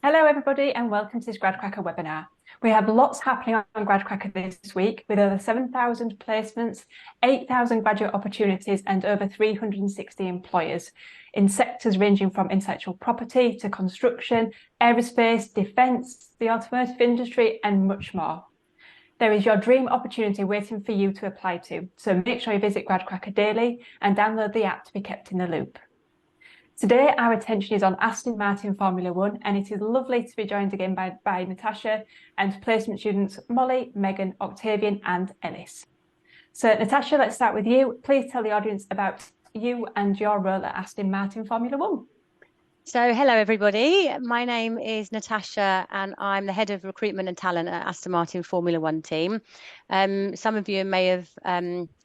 Hello everybody and welcome to this Gradcracker webinar. We have lots happening on Gradcracker this week with over 7,000 placements, 8,000 graduate opportunities and over 360 employers in sectors ranging from intellectual property to construction, aerospace, defence, the automotive industry and much more. There is your dream opportunity waiting for you to apply to, so make sure you visit Gradcracker daily and download the app to be kept in the loop. Today, our attention is on Aston Martin Formula One, and it is lovely to be joined again by Natasha and placement students Molly, Megan, Octavian, and Ellis. So, Natasha, let's start with you. Please tell the audience about you and your role at Aston Martin Formula One. So, hello everybody. My name is Natasha and I'm the head of recruitment and talent at Aston Martin Formula One team. Some of you may have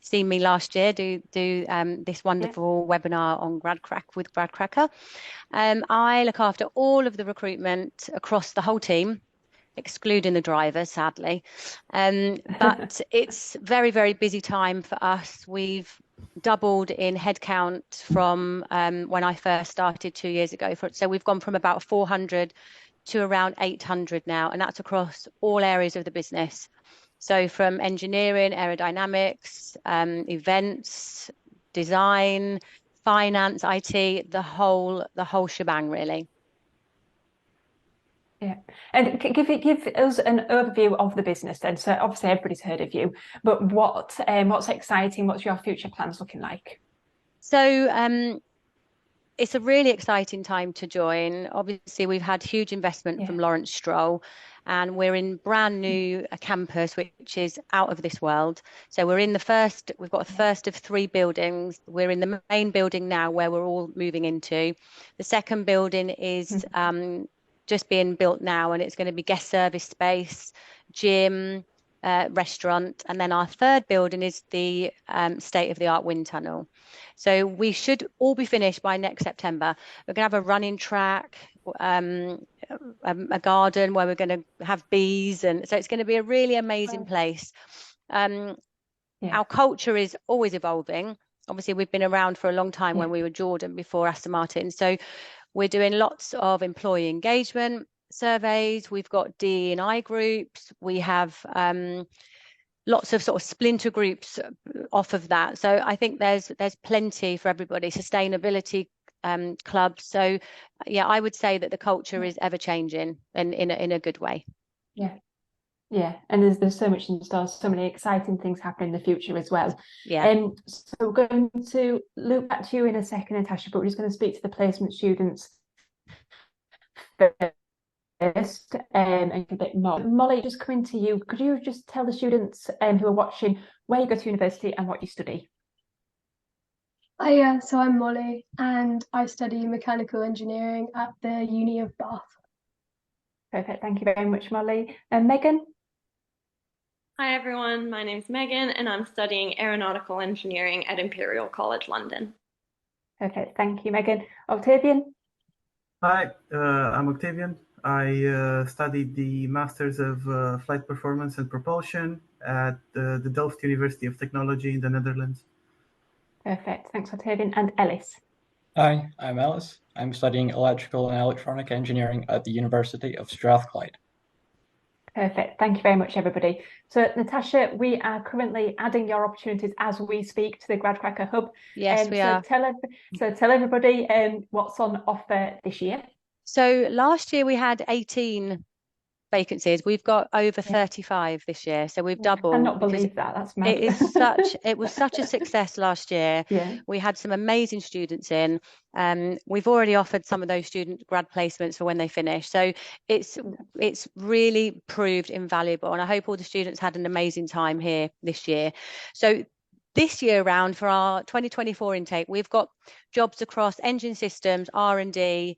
seen me last year do this wonderful webinar on Gradcracker. I look after all of the recruitment across the whole team, excluding the driver, sadly. But it's very, very busy time for us. We've doubled in headcount from when I first started 2 years ago. So we've gone from about 400 to around 800 now, and that's across all areas of the business. So from engineering, aerodynamics, events, design, finance, IT, the whole shebang, really. Yeah, and give us an overview of the business then. So obviously everybody's heard of you, but what's exciting? What's your future plans looking like? So it's a really exciting time to join. Obviously, we've had huge investment from Lawrence Stroll, and we're in brand new campus, which is out of this world. So we've got the first of 3 buildings. We're in the main building now where we're all moving into. The second building is just being built now, and it's going to be guest service space, gym, restaurant, and then our third building is the state-of-the-art wind tunnel. So we should all be finished by next September. We're going to have a running track, a garden where we're going to have bees, and so it's going to be a really amazing place. Our culture is always evolving. Obviously, we've been around for a long time when we were Jordan before Aston Martin. So we're doing lots of employee engagement surveys. We've got D&I groups. We have lots of sort of splinter groups off of that. So I think there's plenty for everybody. Sustainability clubs. So yeah, I would say that the culture is ever changing and in a good way. Yeah, and there's so much in store, so many exciting things happening in the future as well. So we're going to look back to you in a second, Natasha, but we're just going to speak to the placement students first and a bit more. Molly, just coming to you, could you just tell the students who are watching where you go to university and what you study? So I'm Molly and I study mechanical engineering at the Uni of Bath. Perfect, thank you very much, Molly. And Megan? Hi everyone, my name's Megan and I'm studying aeronautical engineering at Imperial College London. Perfect, thank you, Megan. Octavian? Hi, I'm Octavian. I studied the Masters of Flight Performance and Propulsion at the Delft University of Technology in the Netherlands. Perfect, thanks Octavian. And Ellis? Hi, I'm Ellis. I'm studying electrical and electronic engineering at the University of Strathclyde. Perfect. Thank you very much, everybody. So, Natasha, we are currently adding your opportunities as we speak to the Gradcracker Hub. Yes, we are. Tell everybody what's on offer this year. So last year we had 18 vacancies. We've got over 35 this year, so we've doubled. I cannot believe that. That's mad. It was such a success last year. We had some amazing students in. We've already offered some of those student grad placements for when they finish. So it's really proved invaluable, and I hope all the students had an amazing time here this year. So this year round for our 2024 intake, we've got jobs across engine systems, R&D,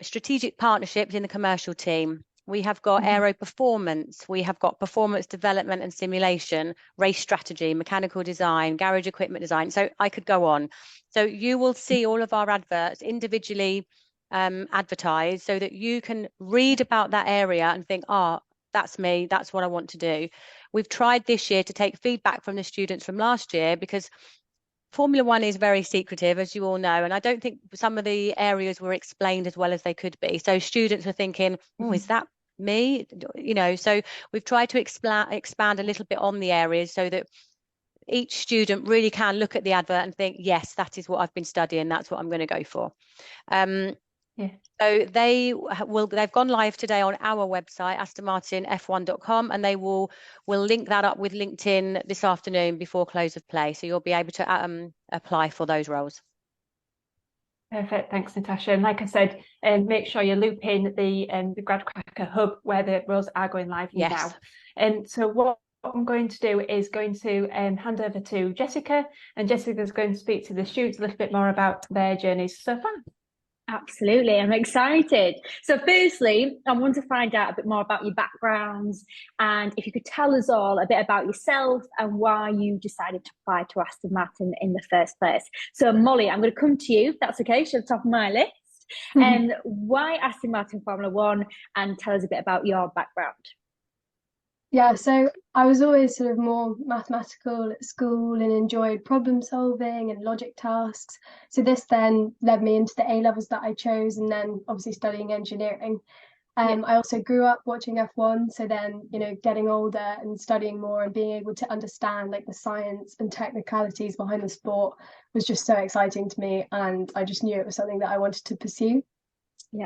strategic partnerships in the commercial team. We have got aero performance, we have got performance development and simulation, race strategy, mechanical design, garage equipment design. So I could go on. So you will see all of our adverts individually advertised so that you can read about that area and think, that's me, that's what I want to do. We've tried this year to take feedback from the students from last year because Formula One is very secretive, as you all know, and I don't think some of the areas were explained as well as they could be. So students were thinking, oh, is that me? You know, so we've tried to expand a little bit on the areas so that each student really can look at the advert and think, yes, that is what I've been studying. That's what I'm going to go for. So they've gone live today on our website, astonmartinf1.com, and we'll link that up with LinkedIn this afternoon before close of play. So you'll be able to apply for those roles. Perfect, thanks, Natasha. And like I said, make sure you loop in the Gradcracker hub where the roles are going live now. And so what I'm going to do is going to hand over to Jessica, and Jessica's going to speak to the students a little bit more about their journeys so far. Absolutely, I'm excited. So firstly, I want to find out a bit more about your backgrounds, and if you could tell us all a bit about yourself and why you decided to apply to Aston Martin in the first place. So Molly, I'm going to come to you, if that's okay, she's at the top of my list. And why Aston Martin Formula One, and tell us a bit about your background. Yeah, so I was always sort of more mathematical at school and enjoyed problem solving and logic tasks. So this then led me into the A levels that I chose, and then obviously studying engineering. I also grew up watching F1, so then, you know, getting older and studying more and being able to understand like the science and technicalities behind the sport was just so exciting to me, and I just knew it was something that I wanted to pursue.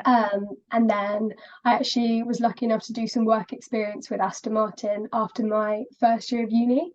And then I actually was lucky enough to do some work experience with Aston Martin after my first year of uni,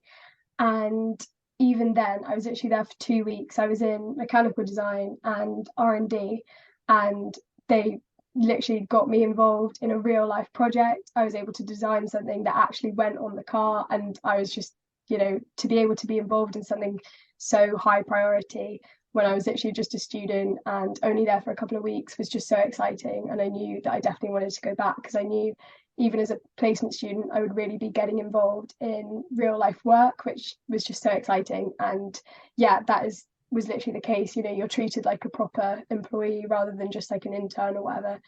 and even then I was actually there for 2 weeks. I was in mechanical design and R&D, and they literally got me involved in a real life project. I was able to design something that actually went on the car, and I was just, you know, to be able to be involved in something so high priority when I was literally just a student and only there for a couple of weeks was just so exciting. And I knew that I definitely wanted to go back, because I knew even as a placement student I would really be getting involved in real life work, which was just so exciting. And yeah, was literally the case. You know, you're treated like a proper employee rather than just like an intern or whatever.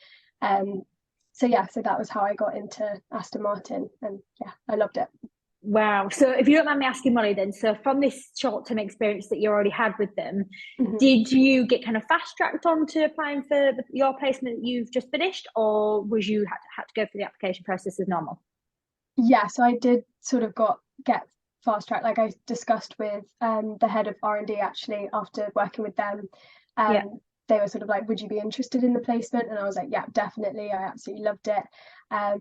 So that was how I got into Aston Martin, and yeah, I loved it. Wow. So if you don't mind me asking, Molly, then, so from this short-term experience that you already had with them, did you get kind of fast-tracked onto applying for your placement that you've just finished, or was you had to go through the application process as normal? Yeah, so I did sort of get fast-tracked, like I discussed with the head of R&D actually after working with them. They were sort of like, would you be interested in the placement? And I was like, yeah, definitely. I absolutely loved it.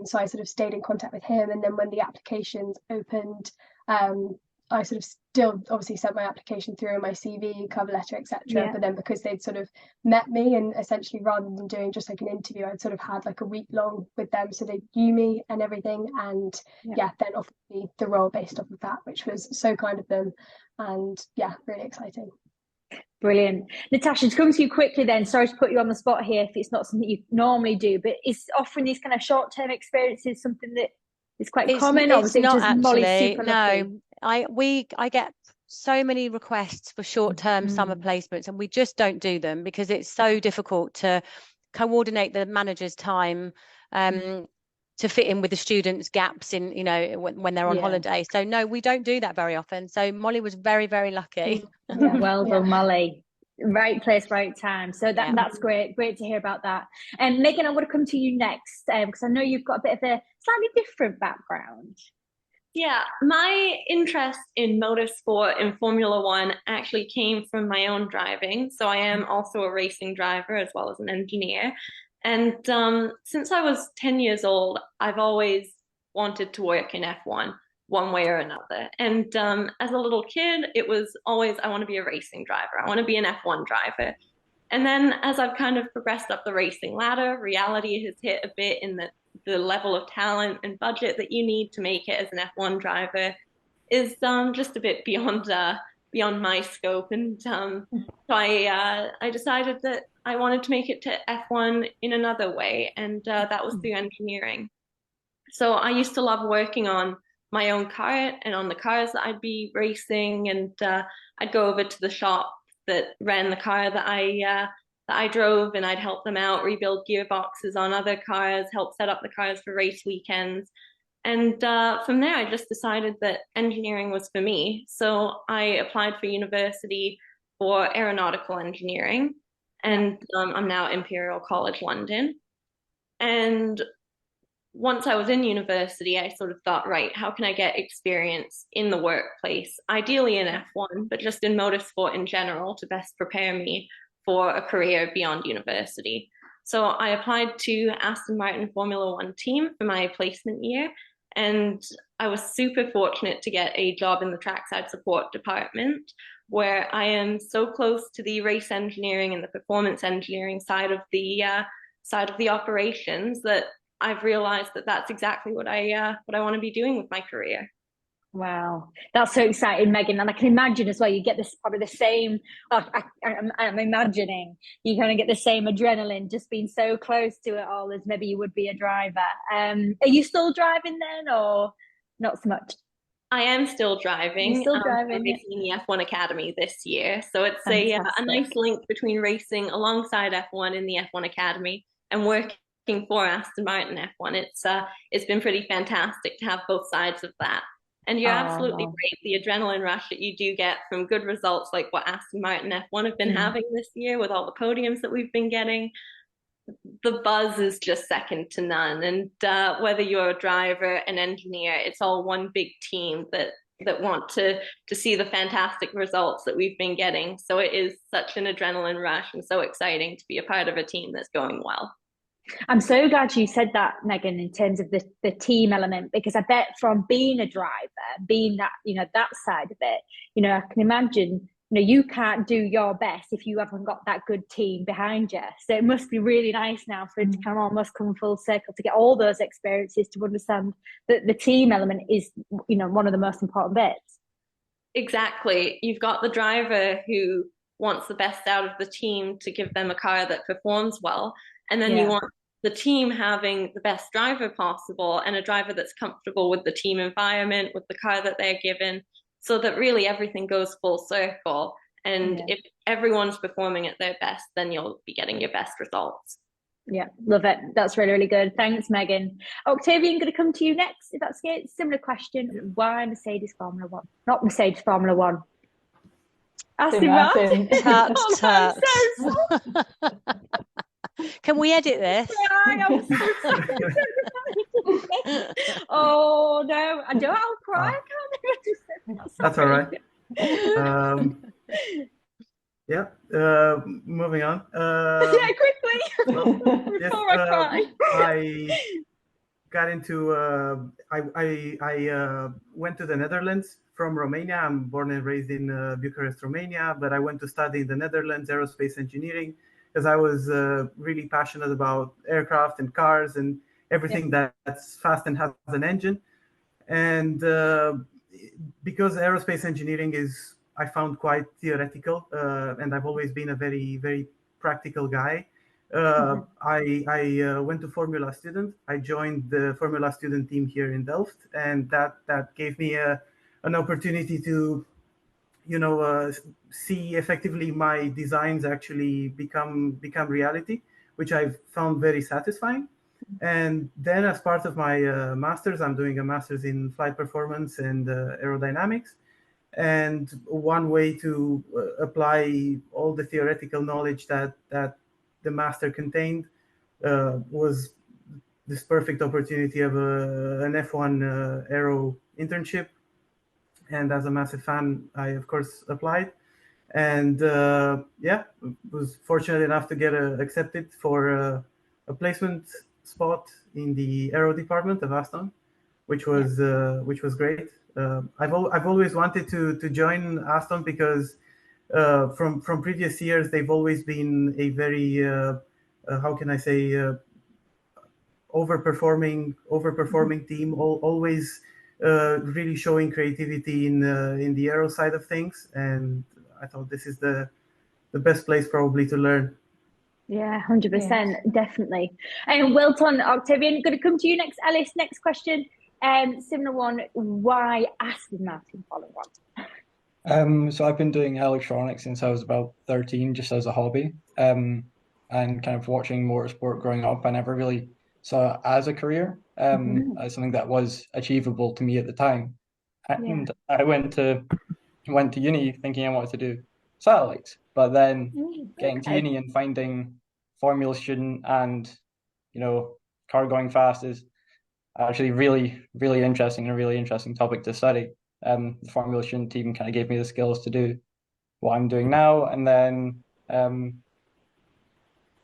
So I sort of stayed in contact with him. And then when the applications opened, I sort of still obviously sent my application through and my CV, cover letter, etc. But then because they'd sort of met me, and essentially rather than doing just like an interview, I'd sort of had like a week long with them. So they knew me and everything. And then offered me the role based off of that, which was so kind of them. And yeah, really exciting. Brilliant. Natasha, to come to you quickly then, sorry to put you on the spot here if it's not something you normally do, but is offering these kind of short-term experiences something that is quite common? It's not actually, no. I get so many requests for short-term summer placements, and we just don't do them because it's so difficult to coordinate the manager's time to fit in with the students' gaps in, you know, when they're on holiday. So no, we don't do that very often. So Molly was very, very lucky. Well done, Molly. Right place, right time. So that's great. Great to hear about that. And Megan, I want to come to you next, because I know you've got a bit of a slightly different background. Yeah, my interest in motorsport and Formula One actually came from my own driving. So I am also a racing driver as well as an engineer. And since I was 10 years old, I've always wanted to work in F1 one way or another. And as a little kid, it was always, I want to be a racing driver. I want to be an F1 driver. And then as I've kind of progressed up the racing ladder, reality has hit a bit in the level of talent and budget that you need to make it as an F1 driver is just a bit beyond my scope. And so I decided that I wanted to make it to F1 in another way, and that was through engineering. So I used to love working on my own car and on the cars that I'd be racing, and I'd go over to the shop that ran the car that I drove, and I'd help them out, rebuild gearboxes on other cars, help set up the cars for race weekends. And from there, I just decided that engineering was for me. So I applied for university for aeronautical engineering, and I'm now at Imperial College London. And once I was in university, I sort of thought, right, how can I get experience in the workplace, ideally in F1, but just in motorsport in general to best prepare me for a career beyond university. So I applied to Aston Martin Formula One team for my placement year, and I was super fortunate to get a job in the trackside support department, where I am so close to the race engineering and the performance engineering side of the operations that I've realized that that's exactly what I want to be doing with my career. Wow, that's so exciting, Megan. And I can imagine as well, you get this probably the same. I'm imagining you kind of get the same adrenaline just being so close to it all as maybe you would be a driver. Are you still driving then, or not so much? I am still driving. You're still driving, I'm racing in the F1 Academy this year, so it's a nice link between racing alongside F1 in the F1 Academy and working for Aston Martin F1. It's been pretty fantastic to have both sides of that. And you're absolutely right. The adrenaline rush that you do get from good results like what Aston Martin F1 have been having this year with all the podiums that we've been getting, the buzz is just second to none. And whether you're a driver, an engineer, it's all one big team that want to see the fantastic results that we've been getting. So it is such an adrenaline rush and so exciting to be a part of a team that's going well. I'm so glad you said that, Megan, in terms of the team element, because I bet from being a driver, being that, that side of it, I can imagine, you can't do your best if you haven't got that good team behind you. So it must be really nice now for it to almost come full circle to get all those experiences, to understand that the team element is, one of the most important bits. Exactly. You've got the driver who wants the best out of the team to give them a car that performs well. And then you want the team having the best driver possible and a driver that's comfortable with the team environment, with the car that they're given, so that really everything goes full circle. And if everyone's performing at their best, then you'll be getting your best results. Yeah, love it. That's really, really good. Thanks, Megan. Octavian, going to come to you next, if that's okay. Similar question. Why Mercedes Formula One? Not Mercedes Formula One. Aston Martin. Can we edit this? Oh no, I don't. I'll cry. That's all right. Moving on. Quickly. Before I cry. I got into. I went to the Netherlands from Romania. I'm born and raised in Bucharest, Romania, but I went to study in the Netherlands aerospace engineering, because I was really passionate about aircraft and cars and everything that's fast and has an engine. And because aerospace engineering is, I found, quite theoretical, and I've always been a very, very practical guy. I went to Formula Student. I joined the Formula Student team here in Delft, and that gave me an opportunity to see effectively my designs actually become reality, which I've found very satisfying. And then as part of my master's, I'm doing a master's in flight performance and aerodynamics. And one way to apply all the theoretical knowledge that the master contained was this perfect opportunity of an F1 aero internship. And as a massive fan, I, of course, applied. And was fortunate enough to get accepted for a placement spot in the aero department of Aston, which was great. I've always wanted to join Aston because from previous years, they've always been a very, how can I say, overperforming team, always really showing creativity in the aero side of things, and I thought this is the best place probably to learn. Yeah, 100%, definitely. And well done, Octavian. Going to come to you next, Alice. Next question, similar one. Why Aston Martin Formula One? So I've been doing electronics since I was about 13, just as a hobby, and kind of watching motorsport growing up. I never really saw it as a career, as something that was achievable to me at the time. And I went to uni thinking I wanted to do satellites. But then getting to Okay. uni and finding Formula student and, you know, car going fast is actually really, really interesting and a really interesting topic to study. The Formula student team kind of gave me the skills to do what I'm doing now. And then kind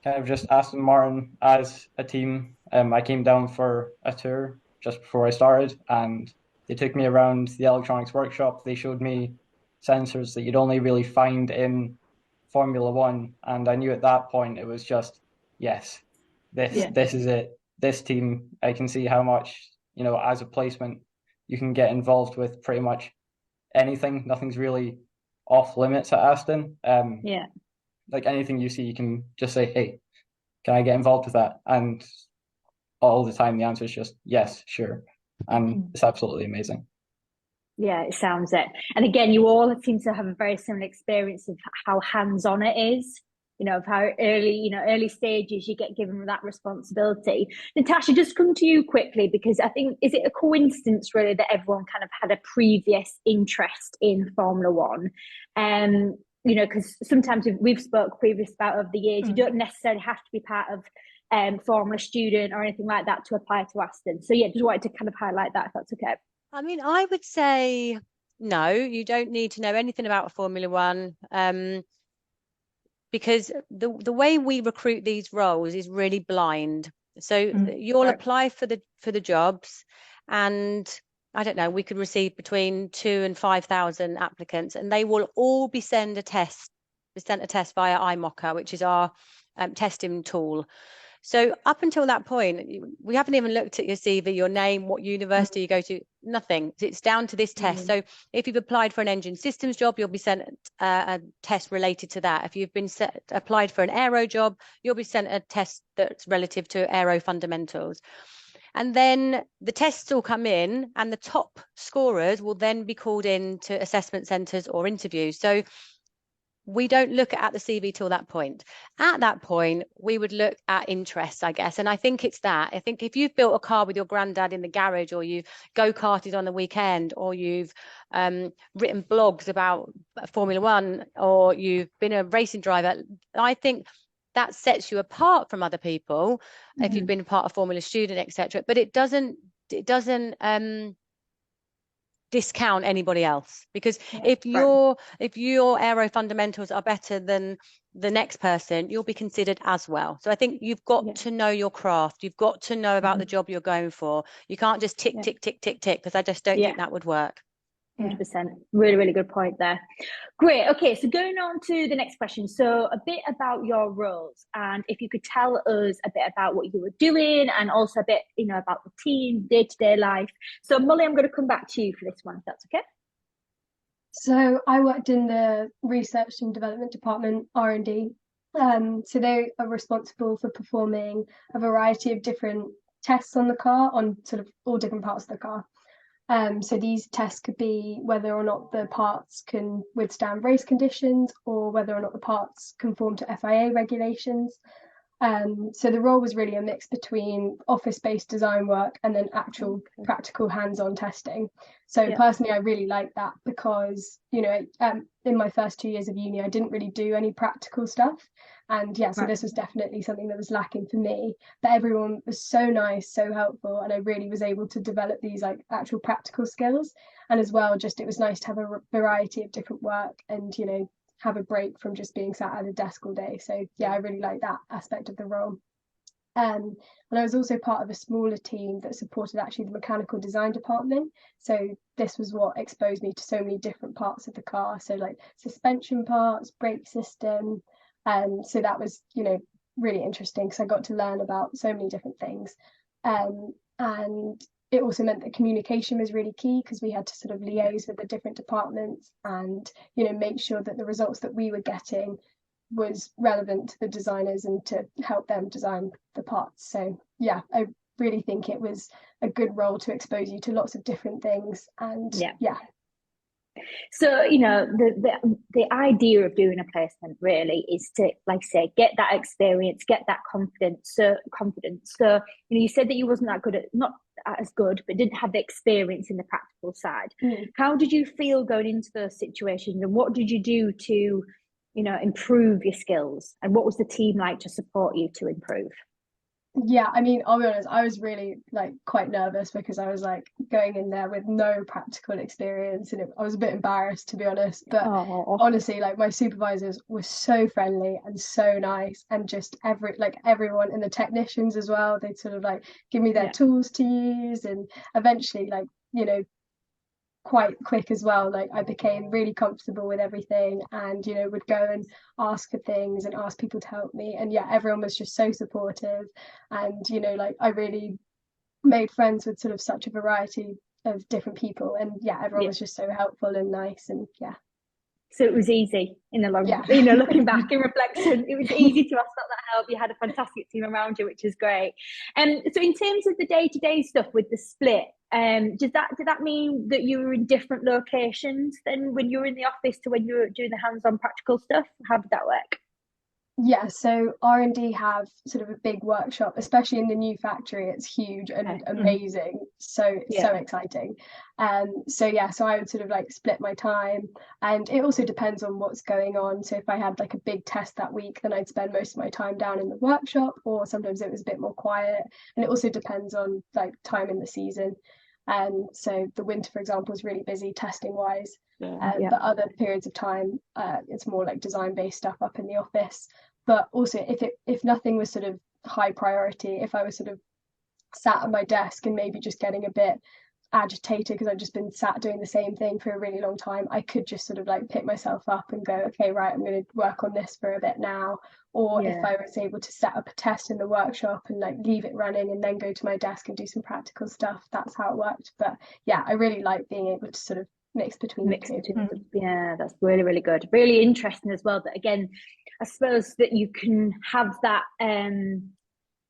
of just Aston Martin as a team. I came down for a tour just before I started, and they took me around the electronics workshop. They showed me sensors that you'd only really find in Formula One, and I knew at that point it was just, yes, this is it. This team, I can see how much, you know, as a placement, you can get involved with pretty much anything. Nothing's really off limits at Aston. Yeah. Like anything you see, you can just say, hey, can I get involved with that? And all the time, the answer is just yes, sure. And it's absolutely amazing. Yeah, it sounds it. And again, you all seem to have a very similar experience of how hands-on it is, you know, of how early stages you get given that responsibility. Natasha, just come to you quickly, because I think, is it a coincidence really that everyone kind of had a previous interest in Formula One? You know, because sometimes we've spoke previous about over the years, you don't necessarily have to be part of Formula student or anything like that to apply to Aston. So yeah, just wanted to kind of highlight that, if that's okay. I mean, I would say no, you don't need to know anything about Formula One, because the way we recruit these roles is really blind. So you'll apply for the jobs, and I don't know, we could receive between 2,000 and 5,000 applicants, and they will all be sent a test via iMocker, which is our testing tool. So up until that point, we haven't even looked at your CV, your name, what university you go to, nothing. It's down to this test. So if you've applied for an engine systems job, you'll be sent a test related to that. If you've been applied for an aero job, you'll be sent a test that's relative to aero fundamentals. And then the tests will come in, and the top scorers will then be called in to assessment centres or interviews. So we don't look at the CV till that point. At that point, we would look at interests, I guess. And I think it's that. I think if you've built a car with your granddad in the garage, or you've go-karted on the weekend, or you've written blogs about Formula One, or you've been a racing driver, I think that sets you apart from other people if you've been a part of Formula student, etc. But it doesn't discount anybody else, because if your aero fundamentals are better than the next person, you'll be considered as well. So I think you've got to know your craft. You've got to know about the job you're going for. You can't just tick, because I just don't think that would work. 100%. Really, really good point there. Great. Okay, so going on to the next question. So a bit about your roles, and if you could tell us a bit about what you were doing, and also a bit, you know, about the team, day-to-day life. So Molly, I'm going to come back to you for this one, if that's okay. So I worked in the research and development department, R&D. So they are responsible for performing a variety of different tests on the car, on sort of all different parts of the car. So these tests could be whether or not the parts can withstand race conditions, or whether or not the parts conform to FIA regulations. So the role was really a mix between office-based design work and then actual practical hands-on testing. So personally, I really liked that, because, you know, in my first 2 years of uni, I didn't really do any practical stuff. And so this was definitely something that was lacking for me. But everyone was so nice, so helpful, and I really was able to develop these like actual practical skills. And as well, just it was nice to have a variety of different work, and, you know, have a break from just being sat at a desk all day. So I really like that aspect of the role. And I was also part of a smaller team that supported actually the mechanical design department. So this was what exposed me to so many different parts of the car. So like suspension parts, brake system. So that was, you know, really interesting, because I got to learn about so many different things. And it also meant that communication was really key, because we had to sort of liaise with the different departments and, you know, make sure that the results that we were getting was relevant to the designers and to help them design the parts. So yeah, I really think it was a good role to expose you to lots of different things. And so, you know, the idea of doing a placement really is to, like I say, get that experience, get that confidence. So you know, you said that you wasn't that good at, not as good, but didn't have the experience in the practical side. How did you feel going into those situations, and what did you do to improve your skills? And what was the team like to support you to improve? Yeah, I mean, I'll be honest, I was really quite nervous because I was going in there with no practical experience, and I was a bit embarrassed, to be honest. But honestly, my supervisors were so friendly and so nice, and just everyone, and the technicians as well, they'd sort of give me their tools to use, and eventually quite quick as well, I became really comfortable with everything, and would go and ask for things and ask people to help me, and everyone was just so supportive, and I really made friends with sort of such a variety of different people, and everyone was just so helpful and nice, and so it was easy in the long run. Looking back in reflection, it was easy to ask that help. You had a fantastic team around you, which is great. So in terms of the day-to-day stuff with the split, did that mean that you were in different locations than when you were in the office to when you were doing the hands-on practical stuff? How did that work? Yeah, so R&D have sort of a big workshop, especially in the new factory. It's huge and amazing, so exciting. So I would sort of split my time, and it also depends on what's going on. So if I had a big test that week, then I'd spend most of my time down in the workshop, or sometimes it was a bit more quiet, and it also depends on time in the season. So the winter, for example, is really busy testing wise. But other periods of time, it's more design based stuff up in the office. But also, if nothing was sort of high priority, if I was sort of sat at my desk and maybe just getting a bit agitated because I've just been sat doing the same thing for a really long time, I could just sort of pick myself up and go, okay, right, I'm going to work on this for a bit now. Or if I was able to set up a test in the workshop and leave it running and then go to my desk and do some practical stuff, that's how it worked. But I really like being able to sort of mix between the two. Yeah, that's really, really good. Really interesting as well. But again, I suppose that you can have that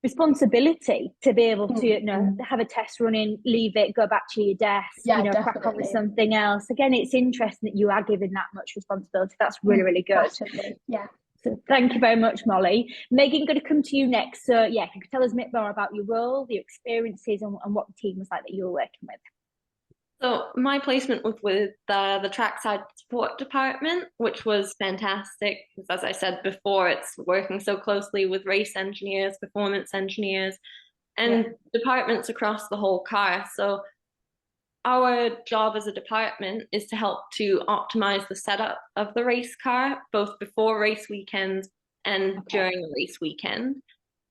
responsibility to be able to have a test running, leave it, go back to your desk, crack on with something else. Again, it's interesting that you are given that much responsibility. That's really, really good. Definitely. Yeah. So thank you very much, Molly. Megan, going to come to you next. So if you could tell us a bit more about your role, your experiences, and what the team was like that you were working with. So my placement was with the trackside support department, which was fantastic because, as I said before, it's working so closely with race engineers, performance engineers, and departments across the whole car. So our job as a department is to help to optimize the setup of the race car, both before race weekends and during the race weekend,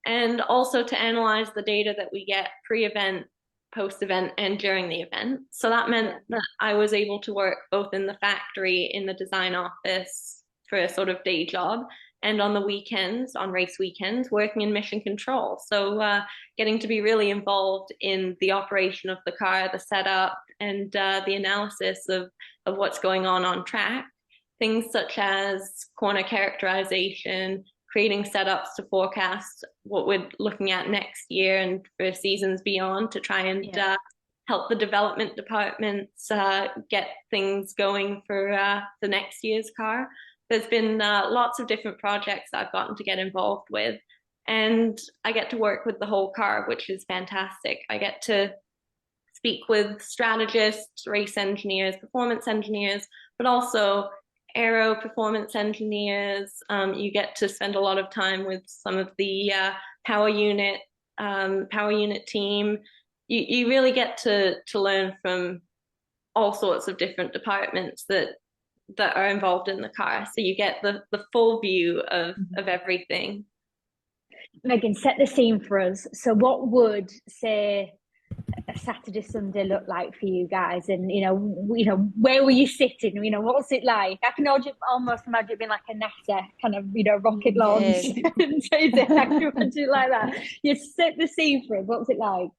and also to analyze the data that we get pre-event, post-event, and during the event. So that meant that I was able to work both in the factory, in the design office for a sort of day job, and on the weekends, on race weekends, working in mission control. So getting to be really involved in the operation of the car, the setup, and the analysis of what's going on track. Things such as corner characterization, creating setups to forecast what we're looking at next year and for seasons beyond, to try and help the development departments get things going for the next year's car. There's been lots of different projects that I've gotten to get involved with, and I get to work with the whole car, which is fantastic. I get to speak with strategists, race engineers, performance engineers, but also aero performance engineers. You get to spend a lot of time with some of the power unit team. You really get to learn from all sorts of different departments that are involved in the car. So you get the full view of everything. Megan, set the scene for us. So what would, say, a Saturday, Sunday look like for you guys? And, where were you sitting? What was it like? I can almost imagine it being like a NASA kind of, rocket launch. I can imagine it like that. You set the scene for it. What was it like?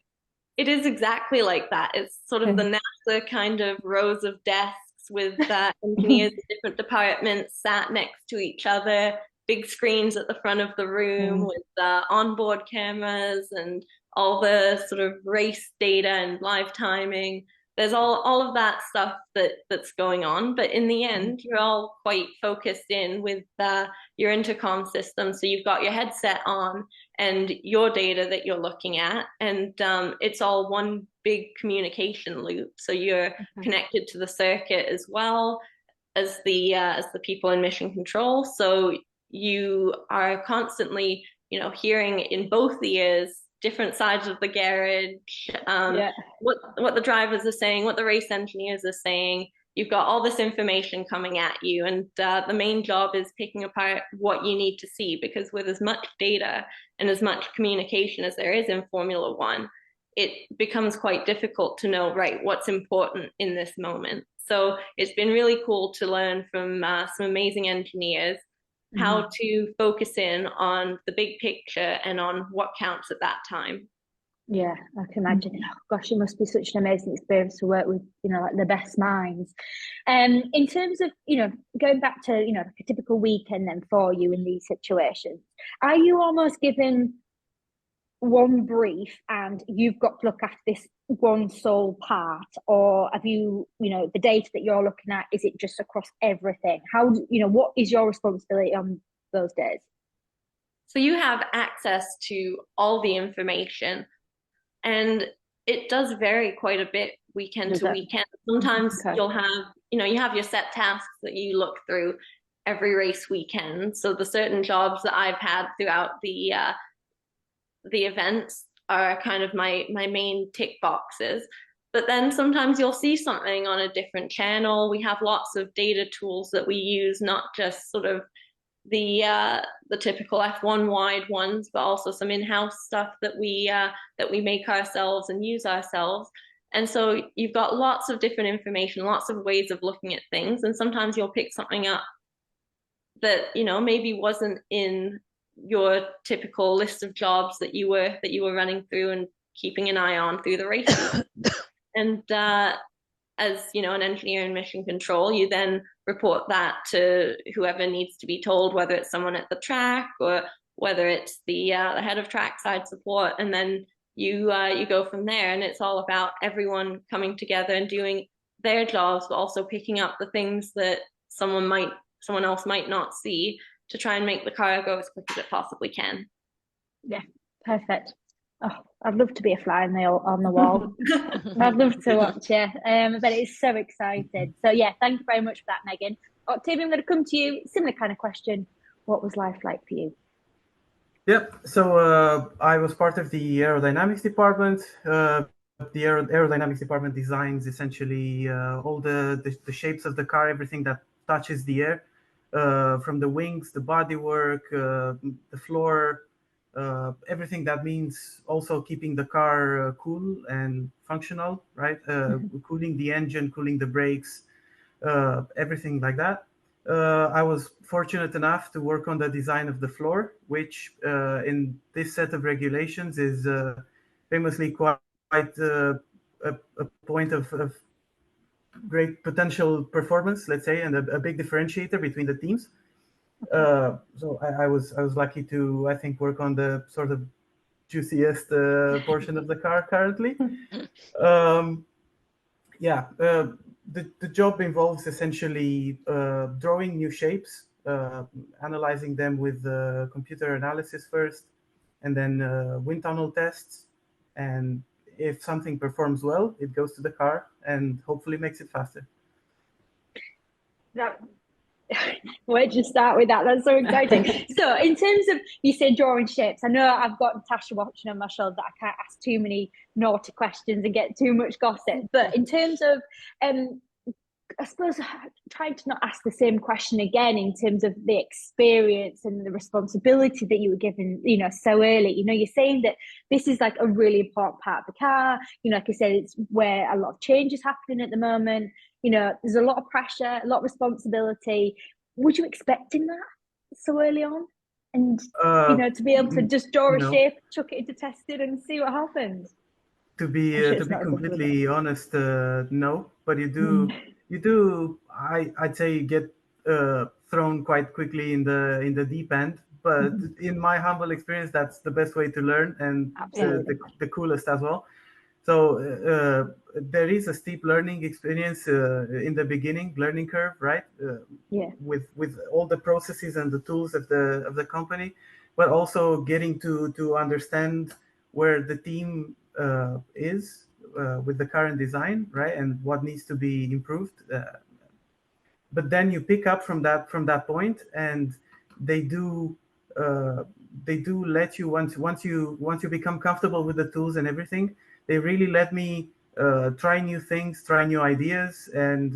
It is exactly like that. It's sort of the NASA kind of rows of desks with engineers in different departments sat next to each other, big screens at the front of the room with onboard cameras and all the sort of race data and live timing. There's all of that stuff that's going on, but in the end, you're all quite focused in with your intercom system. So you've got your headset on and your data that you're looking at, and it's all one big communication loop. So you're connected to the circuit as well. as the people in mission control. So you are constantly, hearing in both the ears different sides of the garage, what the drivers are saying, what the race engineers are saying. You've got all this information coming at you, and the main job is picking apart what you need to see, because with as much data and as much communication as there is in Formula One, it becomes quite difficult to know, right, what's important in this moment. So it's been really cool to learn from some amazing engineers how to focus in on the big picture and on what counts at that time. Yeah, I can imagine. Oh, gosh, it must be such an amazing experience to work with, like the best minds. In terms of, going back to, like a typical weekend then for you in these situations, are you almost given one brief and you've got to look after this one sole part, or have you, the data that you're looking at, is it just across everything? How, what is your responsibility on those days? So you have access to all the information, and it does vary quite a bit weekend to weekend. Sometimes you'll have, you have your set tasks that you look through every race weekend. So the certain jobs that I've had throughout the events are kind of my main tick boxes. But then sometimes you'll see something on a different channel. We have lots of data tools that we use, not just sort of the typical F1 wide ones, but also some in-house stuff that we make ourselves and use ourselves. And so you've got lots of different information, lots of ways of looking at things. And sometimes you'll pick something up that, maybe wasn't in your typical list of jobs that you were running through and keeping an eye on through the race. And as an engineer in mission control, you then report that to whoever needs to be told, whether it's someone at the track or whether it's the head of trackside support, and then you go from there. And it's all about everyone coming together and doing their jobs, but also picking up the things that someone else might not see, to try and make the car go as quick as it possibly can. Yeah, perfect. Oh, I'd love to be a fly on the wall. I'd love to watch it. But it's so exciting. So yeah, thank you very much for that, Megan. Octavia, I'm going to come to you. Similar kind of question. What was life like for you? Yep. So I was part of the aerodynamics department. The aerodynamics department designs essentially all the shapes of the car, everything that touches the air, from the wings, the bodywork, the floor, everything that means also keeping the car cool and functional, right? Cooling the engine, cooling the brakes, everything like that. I was fortunate enough to work on the design of the floor, which in this set of regulations is famously quite a point of great potential performance, let's say, and a big differentiator between the teams. So I was lucky to, I think, work on the sort of juiciest portion of the car currently. The job involves essentially drawing new shapes, analyzing them with computer analysis first, and then wind tunnel tests. And if something performs well, it goes to the car and hopefully makes it faster. Where'd you start with that? That's so exciting. So in terms of, you said drawing shapes, I know I've got Natasha watching on my shoulder that I can't ask too many naughty questions and get too much gossip. But in terms of, I suppose, trying to not ask the same question again in terms of the experience and the responsibility that you were given, so early. You're saying that this is like a really important part of the car. Like I said, it's where a lot of change is happening at the moment. There's a lot of pressure, a lot of responsibility. Would you expecting that so early on? And, to be able to just draw a shape, chuck it into testing and see what happens? To be completely honest, no. But you do, I'd say, you get thrown quite quickly in the deep end. But in my humble experience, that's the best way to learn, and the coolest as well. So there is a steep learning experience in the beginning, learning curve, right? With all the processes and the tools of the company, but also getting to understand where the team is with the current design, right, and what needs to be improved. but then you pick up from that point, and they do let you, once you become comfortable with the tools and everything, they really let me try new things, try new ideas, and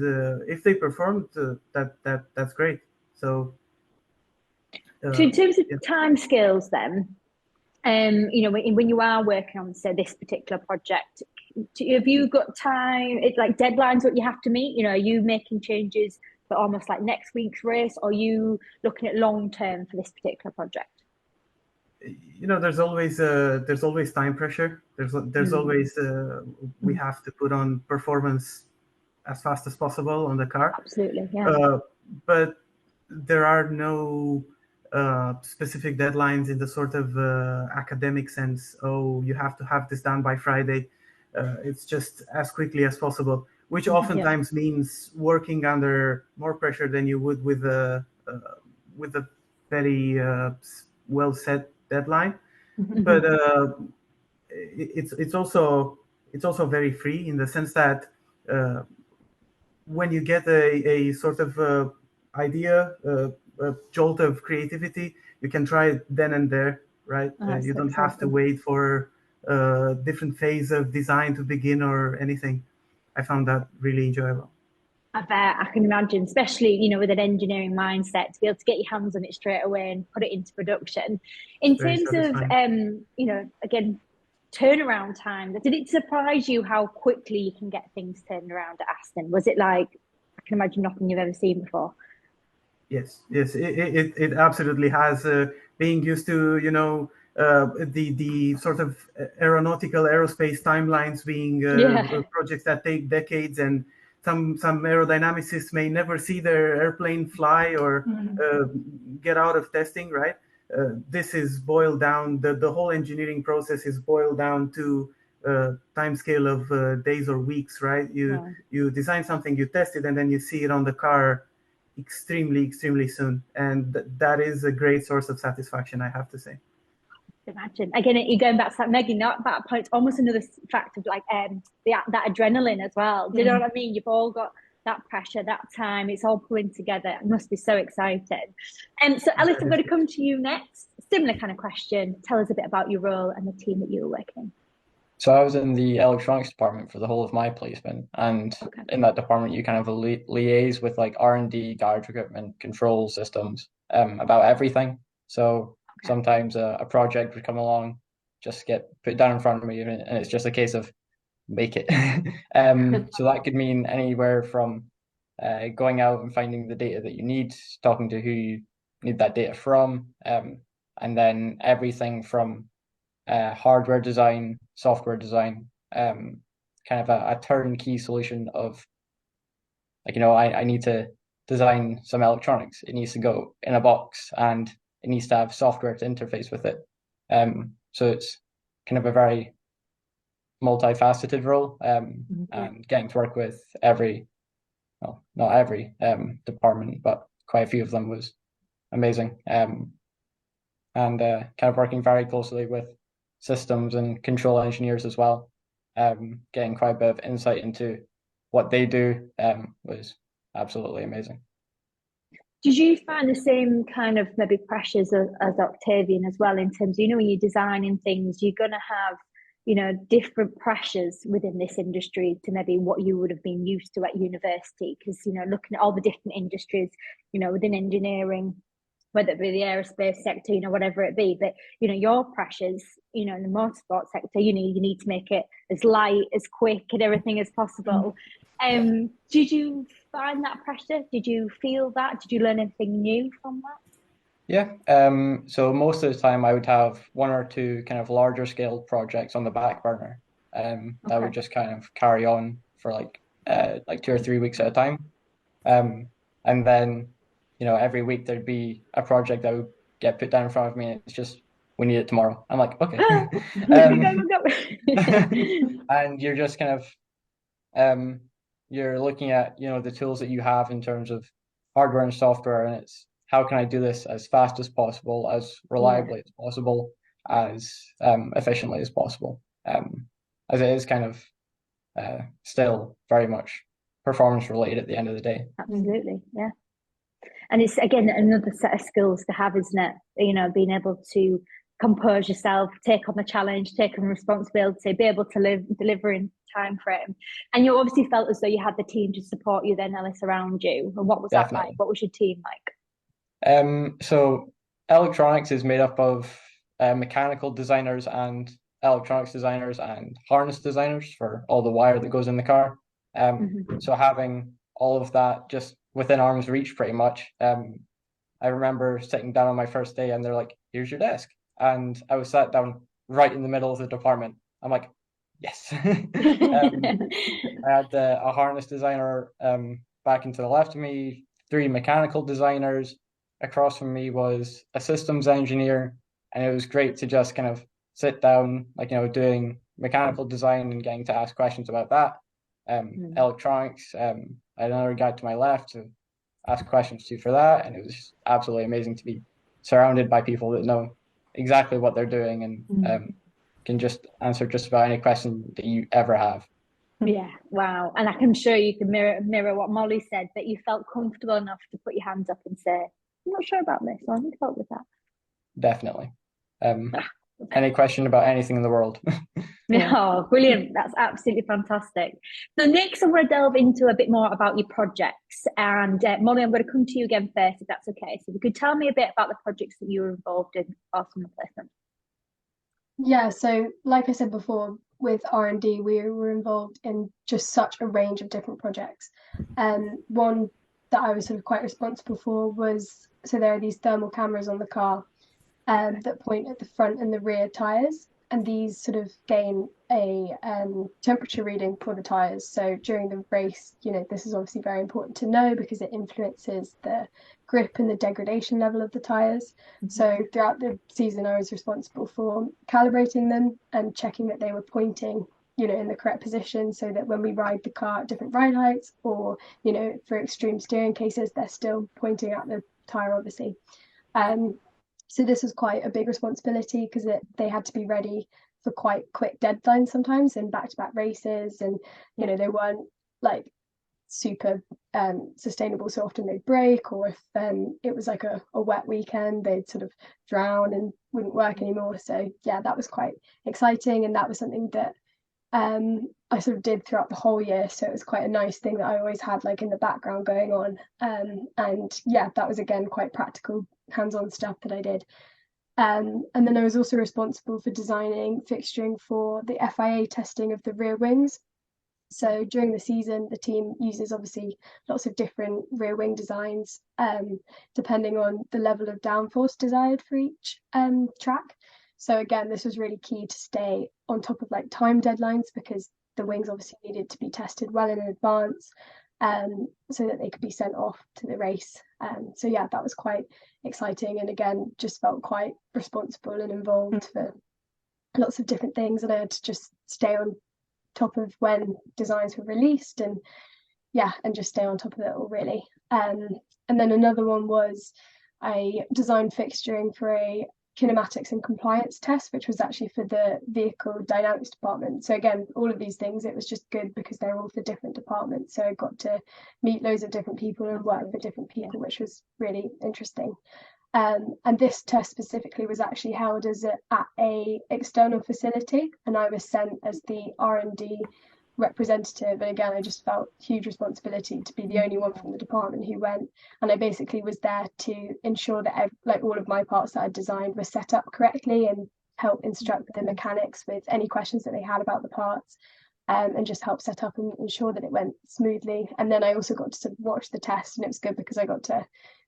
if they performed, that's great. So in terms of yeah. time scales then, you know, when you are working on, say, this particular project, have you got time, like deadlines that you have to meet? You know, are you making changes for almost like next week's race, or are you looking at long term for this particular project? You know, there's always time pressure. There's always we have to put on performance as fast as possible on the car. Absolutely, yeah. But there are no specific deadlines in the sort of academic sense. Oh, you have to have this done by Friday. It's just as quickly as possible, which oftentimes means working under more pressure than you would with a very well set deadline. But it's also very free in the sense that when you get a sort of idea, a jolt of creativity, you can try it then and there, right? You don't have to wait for a different phase of design to begin or anything. I found that really enjoyable. I bet, I can imagine, especially, you know, with an engineering mindset, to be able to get your hands on it straight away and put it into production. In terms of, you know, again, turnaround time, did it surprise you how quickly you can get things turned around at Aston? Was it like, I can imagine, nothing you've ever seen before? Yes, it absolutely has. Being used to, you know, the sort of aerospace timelines being projects that take decades, and some aerodynamicists may never see their airplane fly or get out of testing, right? This is boiled down, the whole engineering process is boiled down to time scale of days or weeks, right? You design something, you test it, and then you see it on the car extremely soon, and that is a great source of satisfaction, I have to say. Imagine again, you're going back to that, Megan, that point, it's almost another fact of like that adrenaline as well. Do you know what I mean? You've all got that pressure, that time, it's all pulling together. It must be so exciting. So Alice, I'm going to come to you next. Similar kind of question. Tell us a bit about your role and the team that you were working in. So I was in the electronics department for the whole of my placement, and in that department you kind of liaise with like R&D, garage equipment, control systems, about everything. So sometimes a project would come along, just get put down in front of me, and it's just a case of make it. So that could mean anywhere from going out and finding the data that you need, talking to who you need that data from, and then everything from hardware design, software design, kind of a turnkey solution of, like, you know, I need to design some electronics. It needs to go in a box and it needs to have software to interface with it. So it's kind of a very multifaceted role, and getting to work with well, not every department, but quite a few of them was amazing. And kind of working very closely with systems and control engineers as well, getting quite a bit of insight into what they do, was absolutely amazing. Did you find the same kind of maybe pressures as Octavian as well, in terms of, you know, when you're designing things, you're going to have, you know, different pressures within this industry to maybe what you would have been used to at university? Because, you know, looking at all the different industries, you know, within engineering, whether it be the aerospace sector, you know, whatever it be, but, you know, your pressures, you know, in the motorsport sector, you know, you need to make it as light, as quick and everything as possible. Did you find that pressure? Did you feel that? Did you learn anything new from that? Yeah, so most of the time I would have one or two kind of larger scale projects on the back burner, that would just kind of carry on for like 2 or 3 weeks at a time. And then, you know, every week there'd be a project that would get put down in front of me, and it's just, we need it tomorrow. I'm like, okay. And you're just kind of, you're looking at, you know, the tools that you have in terms of hardware and software, and it's, how can I do this as fast as possible, as reliably as possible, as efficiently as possible, as it is kind of still very much performance related at the end of the day. Absolutely, yeah. And it's again another set of skills to have, isn't it? You know, being able to compose yourself, take on the challenge, take on responsibility, be able to deliver in time frame. And you obviously felt as though you had the team to support you then, Ellis, around you. And what was that like? What was your team like? So electronics is made up of mechanical designers and electronics designers and harness designers for all the wire that goes in the car. So having all of that just within arm's reach pretty much. I remember sitting down on my first day and they're like, here's your desk. And I was sat down right in the middle of the department. I'm like, yes. I had a harness designer back into the left of me, 3 mechanical designers. Across from me was a systems engineer. And it was great to just kind of sit down, like, doing mechanical design and getting to ask questions about that. Electronics, I had another guy to my left to ask questions to for that. And it was absolutely amazing to be surrounded by people that know exactly what they're doing and can just answer just about any question that you ever have. Yeah, wow. And I can show you can mirror what Molly said, that you felt comfortable enough to put your hands up and say, I'm not sure about this, so I need help with that. Definitely. Any question about anything in the world. Oh, brilliant. That's absolutely fantastic. So next I want to delve into a bit more about your projects. And Molly, I'm going to come to you again first, if that's okay. So if you could tell me a bit about the projects that you were involved in whilst on the placement. Yeah, so like I said before, with R&D, we were involved in just such a range of different projects. One that I was sort of quite responsible for was, so there are these thermal cameras on the car that point at the front and the rear tyres, and these sort of gain a temperature reading for the tyres. So during the race, this is obviously very important to know because it influences the grip and the degradation level of the tyres. So throughout the season, I was responsible for calibrating them and checking that they were pointing, in the correct position, so that when we ride the car at different ride heights or, for extreme steering cases, they're still pointing at the tyre, obviously. So this was quite a big responsibility because they had to be ready for quite quick deadlines sometimes in back-to-back races, and they weren't like super sustainable. So often they'd break, or if it was like a wet weekend, they'd sort of drown and wouldn't work anymore. So yeah, that was quite exciting, and that was something that I sort of did throughout the whole year. So it was quite a nice thing that I always had like in the background going on. And yeah, that was again quite practical, hands-on stuff that I did. And then I was also responsible for designing fixturing for the FIA testing of the rear wings. So during the season, the team uses obviously lots of different rear wing designs, depending on the level of downforce desired for each track. So again, this was really key to stay on top of like time deadlines, because the wings obviously needed to be tested well in advance, so that they could be sent off to the race. So yeah, that was quite exciting, and again, just felt quite responsible and involved for lots of different things, and I had to just stay on top of when designs were released, and just stay on top of it all really. And then another one was I designed fixturing for a kinematics and compliance test, which was actually for the vehicle dynamics department. So again, all of these things, it was just good because they're all for different departments. So I got to meet loads of different people and work for different people, which was really interesting. And this test specifically was actually held at a external facility, and I was sent as the R&D representative. And again, I just felt huge responsibility to be the only one from the department who went, and I basically was there to ensure that all of my parts that I designed were set up correctly and help instruct the mechanics with any questions that they had about the parts, and just help set up and ensure that it went smoothly. And then I also got to sort of watch the test, and it was good because I got to,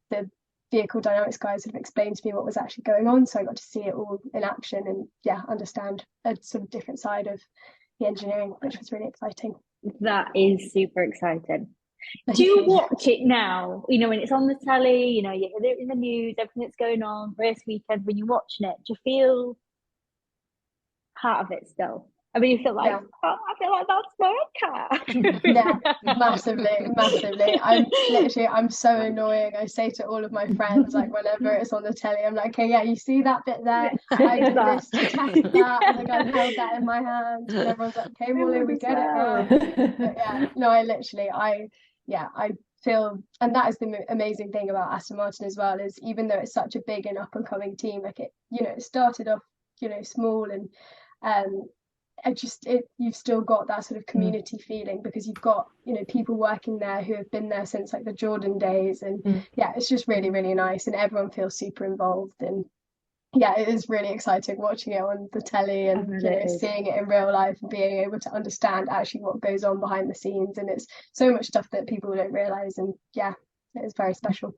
the vehicle dynamics guys sort of explained to me what was actually going on, so I got to see it all in action and understand a sort of different side of the engineering, which was really exciting. That is super exciting. Do you watch it now? When it's on the telly, you hear it in the news, everything that's going on, race weekend, when you're watching it, do you feel part of it still? I mean, you feel like, oh, I feel like that's my car. Yeah, massively. I'm so annoying. I say to all of my friends, like whenever it's on the telly, I'm like, okay, yeah, you see that bit there? I did this to test that. Like I held that in my hand, and everyone's like, okay, Molly, we get it now. But yeah, no, I feel, and that is the amazing thing about Aston Martin as well, is even though it's such a big and up and coming team, like it started off, small, and you've still got that sort of community feeling, because you've got people working there who have been there since like the Jordan days, and yeah, it's just really, really nice, and everyone feels super involved, and yeah, it is really exciting watching it on the telly and seeing it in real life and being able to understand actually what goes on behind the scenes. And it's so much stuff that people don't realize, and yeah, it is very special.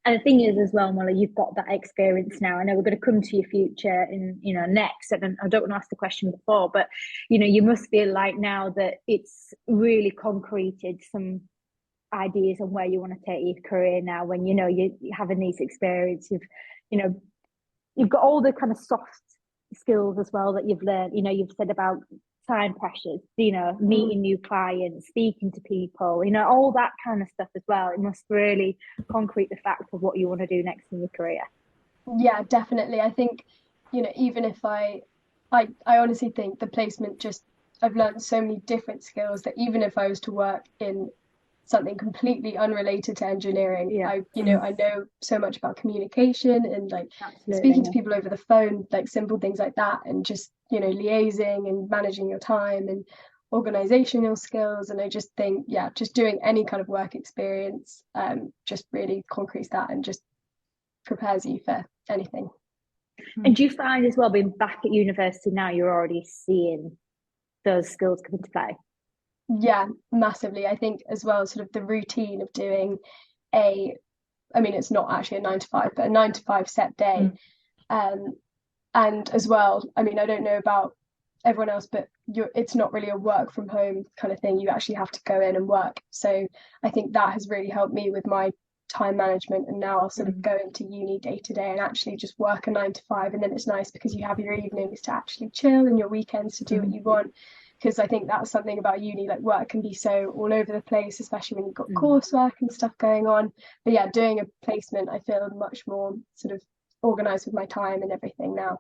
And the thing is as well, Molly, you've got that experience now. I know we're going to come to your future in next, and I don't want to ask the question before, but you must feel like now that it's really concreted some ideas on where you want to take your career now, when you're having these experiences, you've got all the kind of soft skills as well that you've learned. You've said about time pressures, meeting new clients, speaking to people, all that kind of stuff as well. It must really concrete the fact of what you want to do next in your career. Yeah, definitely. I think, even if I honestly think the placement, I've learned so many different skills that even if I was to work in something completely unrelated to engineering, I know so much about communication and like speaking to people over the phone, like simple things like that, and just liaising and managing your time and organizational skills. And I just think just doing any kind of work experience just really concretes that and just prepares you for anything. And do you find as well, being back at university now, you're already seeing those skills come into play? Yeah, massively. I think as well, sort of the routine of doing it's not actually a 9 to 5, but a 9 to 5 set day. And as well, I don't know about everyone else, but it's not really a work from home kind of thing. You actually have to go in and work. So I think that has really helped me with my time management, and now I'll sort of go into uni day to day and actually just work a 9 to 5, and then it's nice because you have your evenings to actually chill and your weekends to do what you want. Because I think that's something about uni, like work can be so all over the place, especially when you've got coursework and stuff going on. But yeah, doing a placement, I feel much more sort of organised with my time and everything now.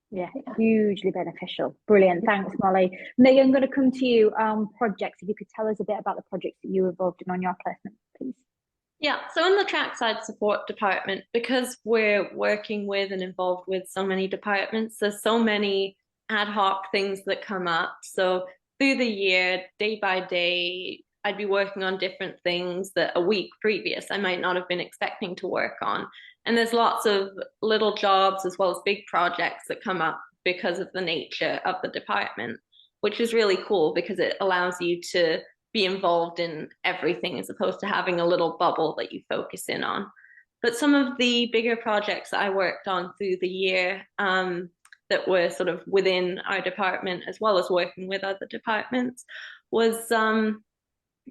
Yeah, hugely beneficial. Brilliant. Thanks, Molly. Megan, I'm going to come to you. Projects, if you could tell us a bit about the projects that you were involved in on your placement, please. Yeah, so in the trackside support department, because we're working with and involved with so many departments, there's so many ad hoc things that come up. So through the year, day by day, I'd be working on different things that a week previous I might not have been expecting to work on. And there's lots of little jobs as well as big projects that come up because of the nature of the department, which is really cool because it allows you to be involved in everything as opposed to having a little bubble that you focus in on. But some of the bigger projects that I worked on through the year that were sort of within our department as well as working with other departments was a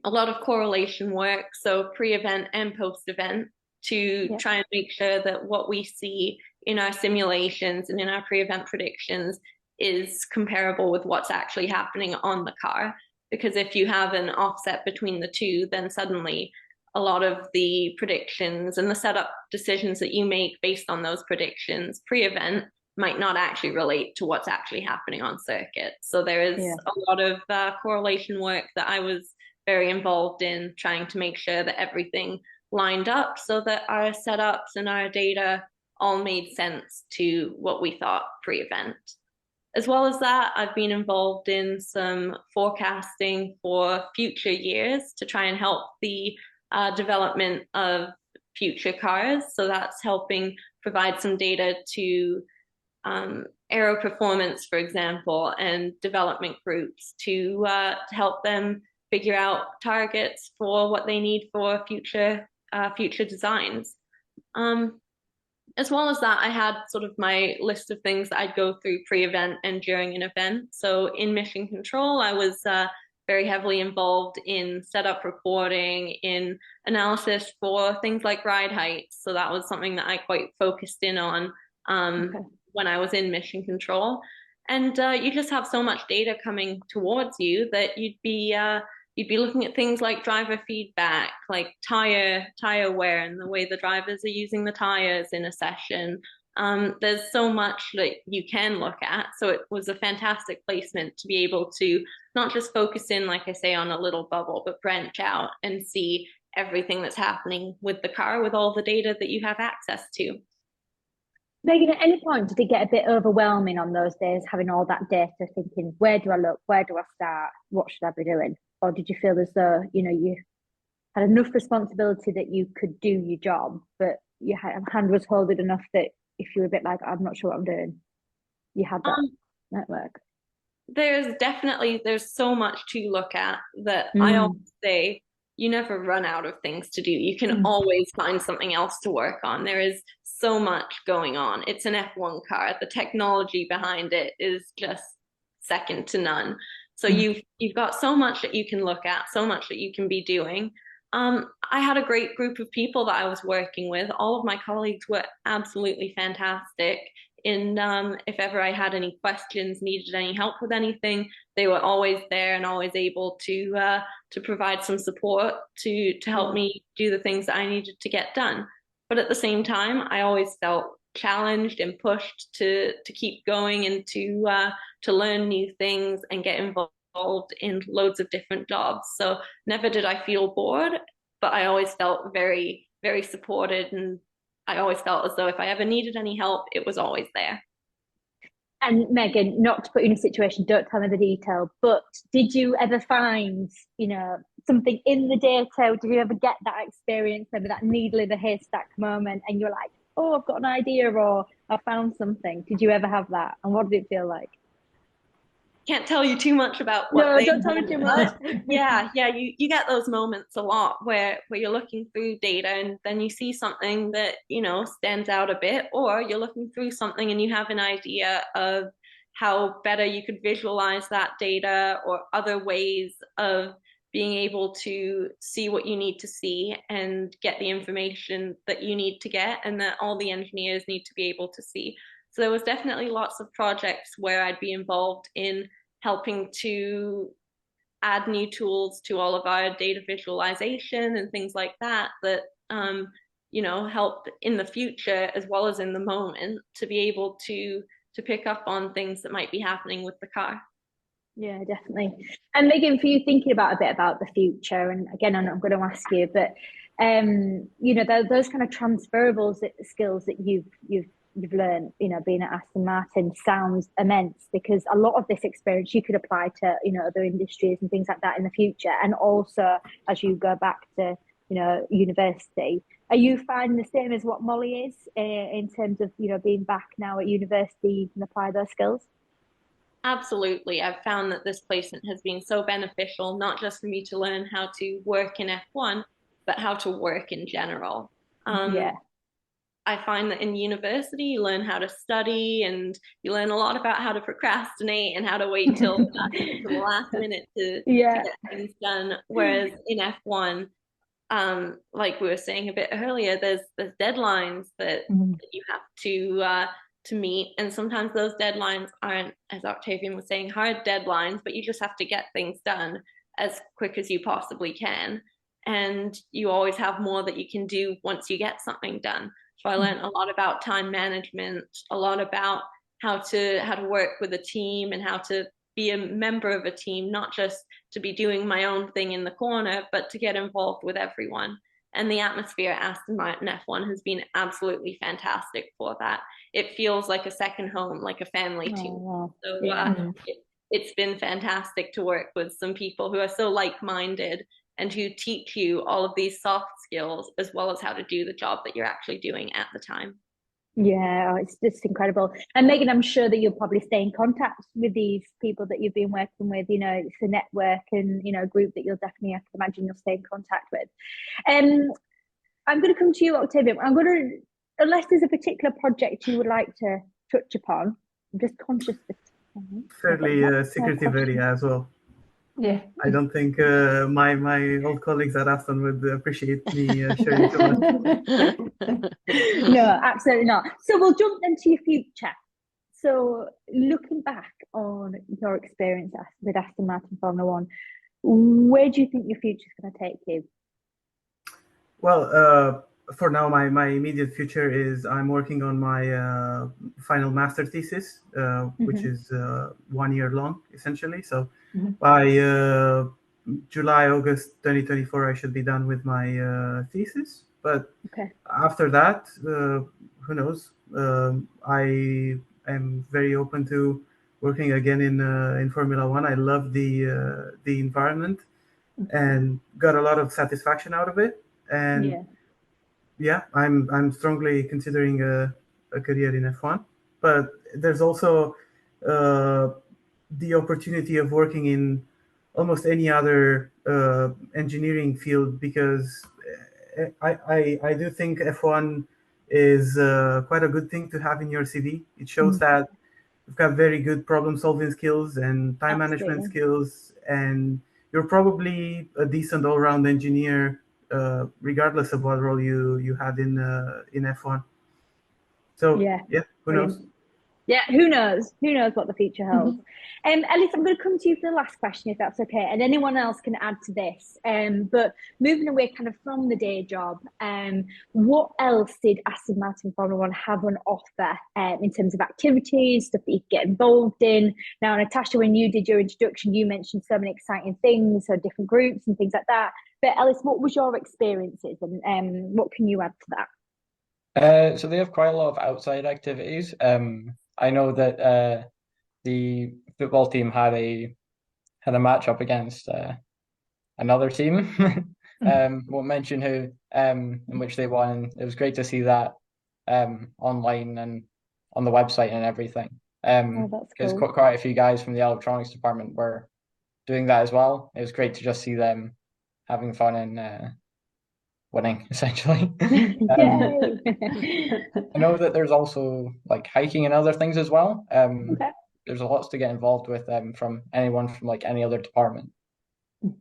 lot of correlation work, so pre-event and post-event, to try and make sure that what we see in our simulations and in our pre-event predictions is comparable with what's actually happening on the car. Because if you have an offset between the two, then suddenly a lot of the predictions and the setup decisions that you make based on those predictions pre-event might not actually relate to what's actually happening on circuit. So there is a lot of correlation work that I was very involved in, trying to make sure that everything lined up so that our setups and our data all made sense to what we thought pre-event. As well as that, I've been involved in some forecasting for future years to try and help the development of future cars. So that's helping provide some data to aero performance, for example, and development groups to help them figure out targets for what they need for future designs. As well as that, I had sort of my list of things that I'd go through pre-event and during an event. So in mission control, I was very heavily involved in setup reporting, in analysis for things like ride heights. So that was something that I quite focused in on when I was in mission control. And you just have so much data coming towards you that you'd be looking at things like driver feedback, like tire wear and the way the drivers are using the tires in a session. There's so much that you can look at. So it was a fantastic placement to be able to not just focus in, like I say, on a little bubble, but branch out and see everything that's happening with the car with all the data that you have access to. Megan, at any point, did it get a bit overwhelming on those days, having all that data, thinking, where do I look? Where do I start? What should I be doing? Or did you feel as though, you had enough responsibility that you could do your job, but your hand was holding enough that if you were a bit like, I'm not sure what I'm doing, you had that network? There's so much to look at that I always say, you never run out of things to do. You can always find something else to work on. There is so much going on. It's an F1 car. The technology behind it is just second to none. So you've got so much that you can look at, so much that you can be doing. I had a great group of people that I was working with. All of my colleagues were absolutely fantastic. If ever I had any questions, needed any help with anything, they were always there and always able to provide some support to help me do the things that I needed to get done. But at the same time, I always felt challenged and pushed to keep going and to learn new things and get involved in loads of different jobs. So never did I feel bored, but I always felt very, very supported, and I always felt as though if I ever needed any help, it was always there. And Megan, not to put you in a situation, don't tell me the detail, but did you ever find, something in the data? Did you ever get that experience, maybe that needle in the haystack moment, and you're like, oh, I've got an idea, or I found something? Did you ever have that? And what did it feel like? Can't tell you too much about what No, don't tell me too much. yeah, you get those moments a lot where you're looking through data and then you see something that, stands out a bit, or you're looking through something and you have an idea of how better you could visualize that data, or other ways of being able to see what you need to see and get the information that you need to get and that all the engineers need to be able to see. So there was definitely lots of projects where I'd be involved in helping to add new tools to all of our data visualization and things like that, help in the future as well as in the moment to be able to pick up on things that might be happening with the car. Yeah, definitely. And Megan, for you, thinking about a bit about the future, and again, I'm not going to ask you, but those kind of transferable skills that you've learned, being at Aston Martin sounds immense, because a lot of this experience you could apply to, other industries and things like that in the future. And also, as you go back to, university, are you finding the same as what Molly is in terms of, being back now at university, you can apply those skills? Absolutely. I've found that this placement has been so beneficial, not just for me to learn how to work in F1, but how to work in general. I find that in university, you learn how to study and you learn a lot about how to procrastinate and how to wait till the last minute to get things done. Whereas in F1, like we were saying a bit earlier, there's deadlines that you have to meet. And sometimes those deadlines aren't, as Octavian was saying, hard deadlines, but you just have to get things done as quick as you possibly can. And you always have more that you can do once you get something done. So I learned a lot about time management, a lot about how to work with a team and how to be a member of a team, not just to be doing my own thing in the corner, but to get involved with everyone. And the atmosphere at Aston Martin F1 has been absolutely fantastic for that. It feels like a second home, like a family team. Wow. So it's been fantastic to work with some people who are so like-minded and who teach you all of these soft skills as well as how to do the job that you're actually doing at the time. Yeah, it's just incredible. And Megan, I'm sure that you'll probably stay in contact with these people that you've been working with. It's a network and, a group that you'll definitely, I can imagine, you'll stay in contact with. I'm going to come to you, Octavian. Unless there's a particular project you would like to touch upon, I'm just conscious of certainly secretive area as well. Yeah, I don't think my old colleagues at Aston would appreciate me sharing too much. No, absolutely not. So we'll jump into your future. So looking back, on your experience with Aston Martin Formula One, where do you think your future is going to take you? Well, for now, my immediate future is I'm working on my final master thesis, which is 1 year long, essentially. So by July, August 2024, I should be done with my thesis. But after that, who knows? I am very open to working again in Formula One. I love the environment and got a lot of satisfaction out of it. And yeah, I'm strongly considering a career in F1. But there's also the opportunity of working in almost any other engineering field, because I do think F1 is quite a good thing to have in your CV. It shows that you've got very good problem-solving skills and time management skills, and you're probably a decent all-round engineer, regardless of what role you had in F1. So yeah, who knows? Yeah, who knows? Who knows what the future holds? Ellis, I'm going to come to you for the last question, if that's okay, and anyone else can add to this. But moving away kind of from the day job, what else did Aston Martin Formula One have on offer in terms of activities, stuff that you could get involved in? Now, Natasha, when you did your introduction, you mentioned so many exciting things, so different groups and things like that. But Ellis, what was your experiences, and what can you add to that? So they have quite a lot of outside activities. I know that the football team had a match up against another team. Won't mention who, in which they won. And it was great to see that online and on the website and everything. Because quite a few guys from the electronics department were doing that as well. It was great to just see them having fun and winning, essentially. I know that there's also like hiking and other things as well. There's lots to get involved with from anyone from like any other department.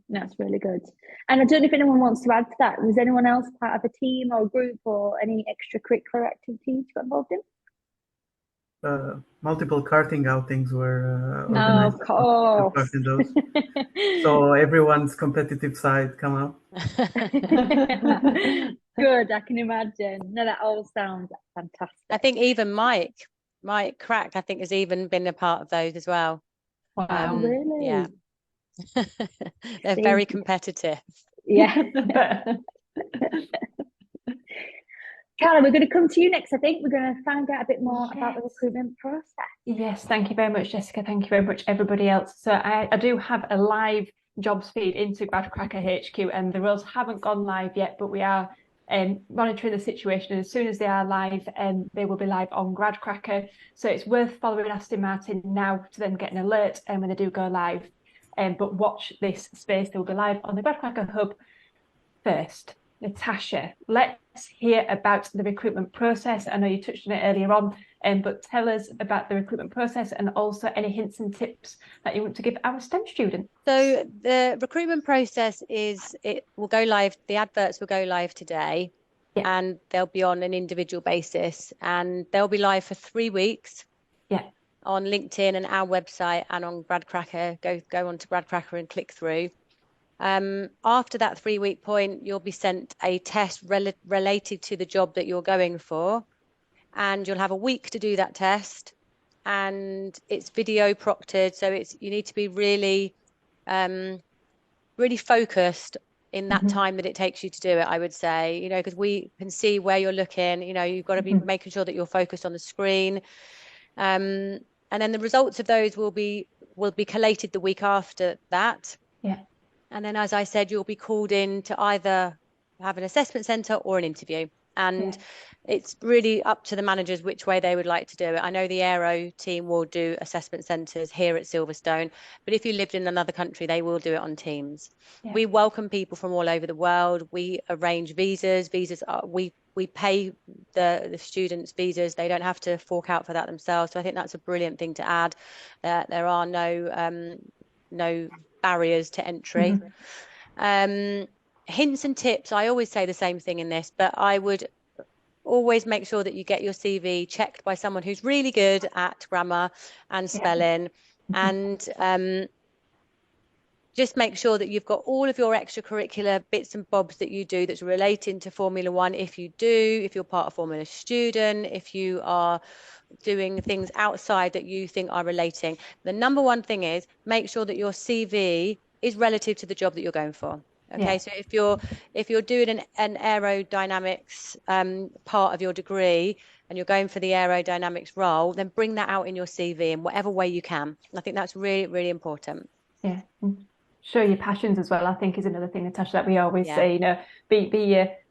That's really good. And I don't know if anyone wants to add to that. Was anyone else part of a team or a group or any extracurricular activities you got involved in? Multiple karting outings were organized. Of course. Those. So everyone's competitive side come up. Good, I can imagine. No, that all sounds fantastic. I think even Mike Crack, I think, has even been a part of those as well. Wow, really? Yeah. They're very competitive. Yeah. Carla, we're going to come to you next. I think we're going to find out a bit more about the recruitment process. Yes, thank you very much, Jessica. Thank you very much, everybody else. So I do have a live jobs feed into Gradcracker HQ, and the roles haven't gone live yet, but we are monitoring the situation. And as soon as they are live, they will be live on Gradcracker. So it's worth following Aston Martin now to then get an alert when they do go live. But watch this space. They will be live on the Gradcracker Hub first. Natasha, let's hear about the recruitment process. I know you touched on it earlier on, but tell us about the recruitment process and also any hints and tips that you want to give our STEM students. So the recruitment process it will go live. The adverts will go live today, and they'll be on an individual basis, and they'll be live for 3 weeks. On LinkedIn and our website and on Gradcracker. Go onto Gradcracker and click through. After that 3-week point, you'll be sent a test related to the job that you're going for, and you'll have a week to do that test, and it's video proctored, so you need to be really really focused in that time that it takes you to do it, I would say, because we can see where you're looking. You've got to be making sure that you're focused on the screen, and then the results of those will be collated the week after that. And then, as I said, you'll be called in to either have an assessment centre or an interview. And it's really up to the managers which way they would like to do it. I know the Aero team will do assessment centres here at Silverstone, but if you lived in another country, they will do it on Teams. We welcome people from all over the world. We arrange visas. We pay the students' visas. They don't have to fork out for that themselves. So I think that's a brilliant thing to add. There are no barriers to entry. Hints and tips, I always say the same thing in this, but I would always make sure that you get your CV checked by someone who's really good at grammar and spelling. and just make sure that you've got all of your extracurricular bits and bobs that you do that's relating to Formula One. If you're part of Formula Student, if you are doing things outside that you think are relating, the number one thing is make sure that your CV is relative to the job that you're going for. Okay, so if you're doing an aerodynamics part of your degree and you're going for the aerodynamics role, then bring that out in your CV in whatever way you can. I think that's really, really important. Yeah. Show your passions as well, I think, is another thing, Natasha, that we always say, you know, be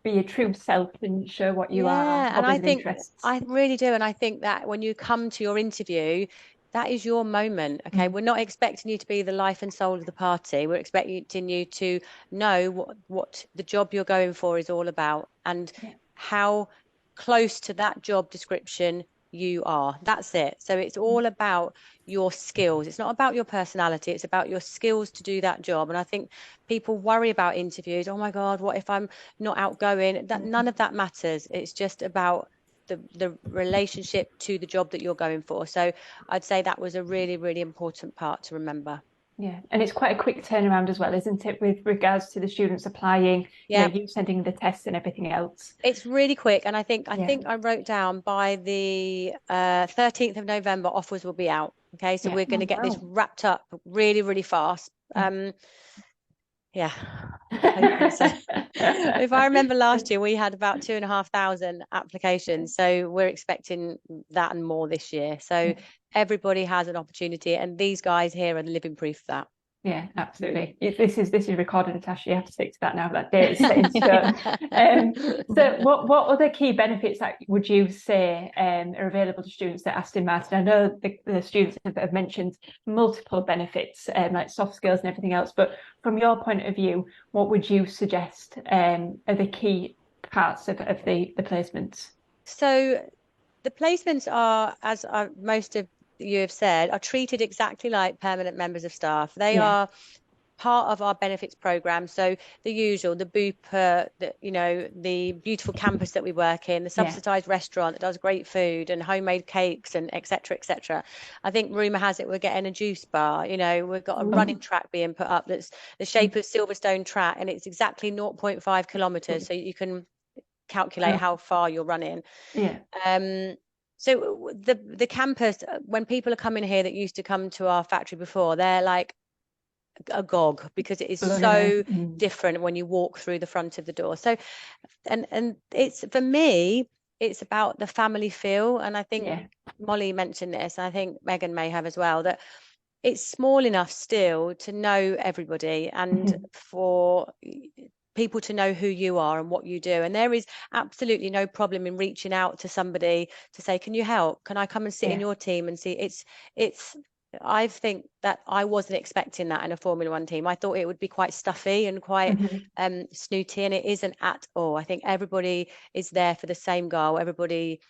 your true self and show what you are. And I think I really do. And I think that when you come to your interview, that is your moment. Okay. We're not expecting you to be the life and soul of the party. We're expecting you to know what the job you're going for is all about and how close to that job description you are. That's it. So it's all about your skills. It's not about your personality. It's about your skills to do that job. And I think people worry about interviews. Oh my God, what if I'm not outgoing? That none of that matters. It's just about the relationship to the job that you're going for. So I'd say that was a really, really important part to remember. Yeah, and it's quite a quick turnaround as well, isn't it, with regards to the students applying, you know, you sending the tests and everything else. It's really quick, and I think I wrote down by the 13th of November offers will be out. Okay, so we're going to get this wrapped up really, really fast. If I remember last year, we had about 2,500 applications, so we're expecting that and more this year. So everybody has an opportunity, and these guys here are living proof of that. Yeah, absolutely. This is recorded, Natasha. You have to stick to that now. That date is set in stone. So what other key benefits that would you say are available to students at Aston Martin? I know the students have mentioned multiple benefits, like soft skills and everything else, but from your point of view, what would you suggest are the key parts of the placements? So the placements are, as most of you have said, are treated exactly like permanent members of staff. They are part of our benefits program. So the usual, the Bupa, the beautiful campus that we work in, the subsidized restaurant that does great food and homemade cakes and etc. etc. I think rumor has it we're getting a juice bar. You know, we've got a running track being put up that's the shape of Silverstone track, and it's exactly 0.5 kilometers, so you can calculate how far you're running. So the campus, when people are coming here that used to come to our factory before, they're like agog because it is so different when you walk through the front of the door. So and it's, for me, it's about the family feel. And I think Molly mentioned this, and I think Megan may have as well, that it's small enough still to know everybody and for people to know who you are and what you do. And there is absolutely no problem in reaching out to somebody to say, can you help? Can I come and sit in your team and see? I think that I wasn't expecting that in a Formula One team. I thought it would be quite stuffy and quite snooty, and it isn't at all. I think everybody is there for the same goal. Everybody,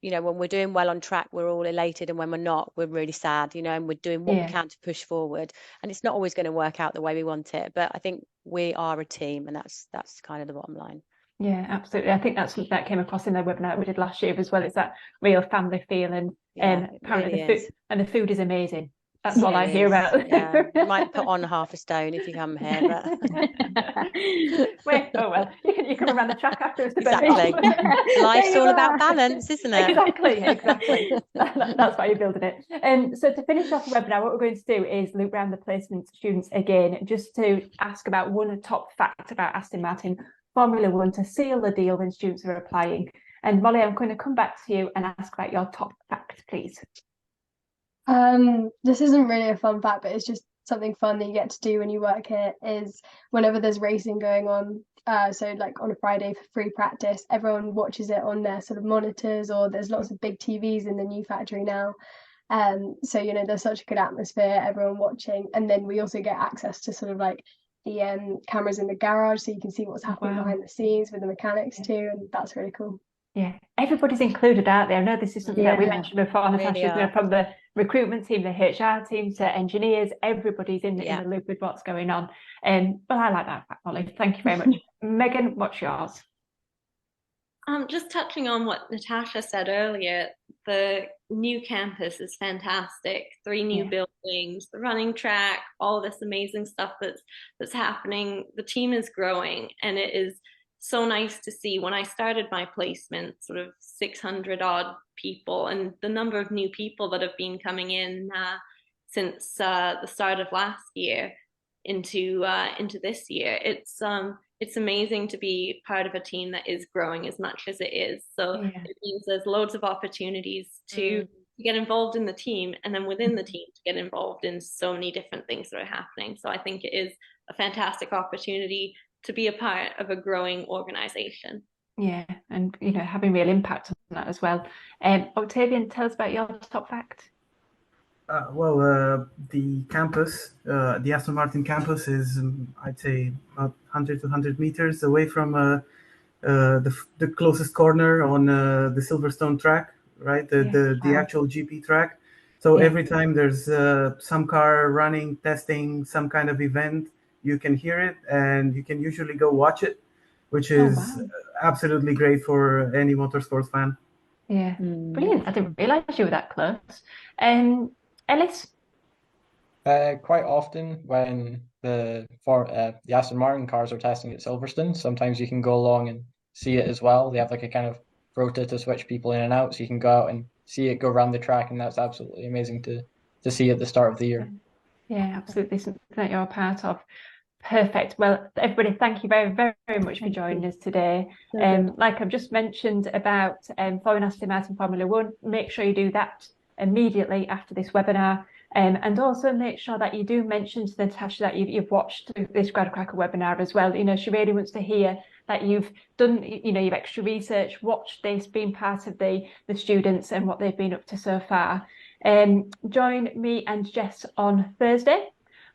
you know, when we're doing well on track, we're all elated, and when we're not, we're really sad, you know, and we're doing what we can to push forward. And it's not always going to work out the way we want it, but I think we are a team, and that's kind of the bottom line. Yeah, absolutely. I think that came across in the webinar that we did last year as well. It's that real family feel, and apparently really the food is amazing. That's all I hear about. You might put on half a stone if you come here, but you can run the track after us. Exactly. Life's all about balance, isn't it? Exactly. That's why you're building it. So to finish off the webinar, what we're going to do is loop around the placement students again, just to ask about one top fact about Aston Martin Formula One to seal the deal when students are applying. And Molly, I'm going to come back to you and ask about your top fact, please. This isn't really a fun fact, but it's just something fun that you get to do when you work here, is whenever there's racing going on, so like on a Friday for free practice, everyone watches it on their sort of monitors, or there's lots of big TVs in the new factory now. So, you know, there's such a good atmosphere, everyone watching. And then we also get access to sort of like the cameras in the garage, so you can see what's happening behind the scenes with the mechanics too, and that's really cool. Yeah, everybody's included out there. I know this is something that we mentioned before, Natasha, from the recruitment team, the HR team, to engineers, everybody's in the loop with what's going on. Well, I like that fact, Molly. Thank you very much. Megan, what's yours? Just touching on what Natasha said earlier, the new campus is fantastic. 3 new buildings, the running track, all this amazing stuff that's happening. The team is growing, and it is so nice to see. When I started my placement, sort of 600 odd people, and the number of new people that have been coming in since the start of last year into this year. It's amazing to be part of a team that is growing as much as it is. So it means there's loads of opportunities to get involved in the team, and then within the team to get involved in so many different things that are happening. So I think it is a fantastic opportunity to be a part of a growing organization. Yeah, and having real impact on that as well. Octavian, tell us about your top fact. The campus, the Aston Martin campus is, I'd say, about 100 to 100 meters away from the closest corner on the Silverstone track, right? The actual GP track. So every time there's some car running, testing, some kind of event, you can hear it, and you can usually go watch it, which is absolutely great for any motorsports fan. Yeah, brilliant. I didn't realize you were that close. Ellis? Quite often when the Aston Martin cars are testing at Silverstone, sometimes you can go along and see it as well. They have like a kind of rota to switch people in and out, so you can go out and see it go around the track, and that's absolutely amazing to see at the start of the year. Yeah, absolutely, something that you're a part of. Perfect. Well, everybody, thank you very, very, very much for joining us today. Like I've just mentioned about following Aston Martin Formula One, make sure you do that immediately after this webinar. And also make sure that you do mention to Natasha that you've watched this Gradcracker webinar as well. She really wants to hear that you've done, your extra research, watched this, been part of the students and what they've been up to so far. Join me and Jess on Thursday,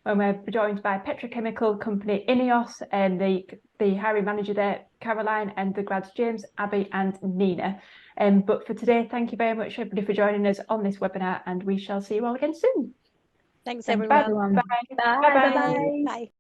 when we're joined by petrochemical company Ineos and the hiring manager there, Caroline, and the grads James, Abby and Nina. But for today, thank you very much, everybody, for joining us on this webinar, and we shall see you all again soon. Thanks, everyone. Bye. Bye. Bye.